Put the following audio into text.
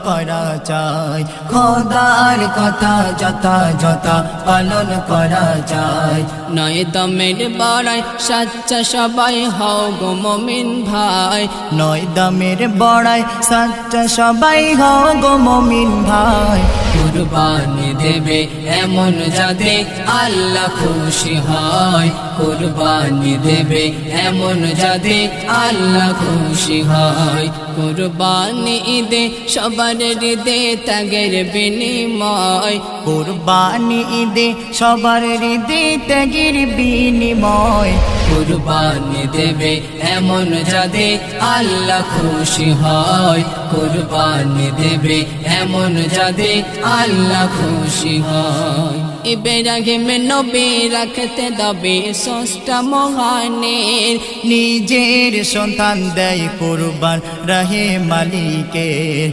করা চাই, খোদার কথা যথাযথ পালন করা চাই। নয় দমের বড়াই সাচ্চা সবাই হও গো মুমিন ভাই, নয় দামের বড়াই সাচ্চা সবাই হও গো মুমিন ভাই। কুরবানি দেবে এমন যাদের আল্লাহ খুশি হয়, কুরবানি দেবে এমন যাদের আল্লাহ খুশি হয়। কুরবানি ঈদে সবার হৃদে ত্যাগের বিনিময়, কুরবানি ঈদে সবার হৃদে ত্যাগের বিনিময়। কুরবানি দেবে এমন যাদের আল্লাহ খুশি হয়, কুরবানি দেবে এমন যাদের আল্লাহ খুশি হয়। ইব্রাহিম নবী রাখতে দবে ষষ্ঠ মহানের, নিজের সন্তান দেয় কুরবান রাহে মালিকের।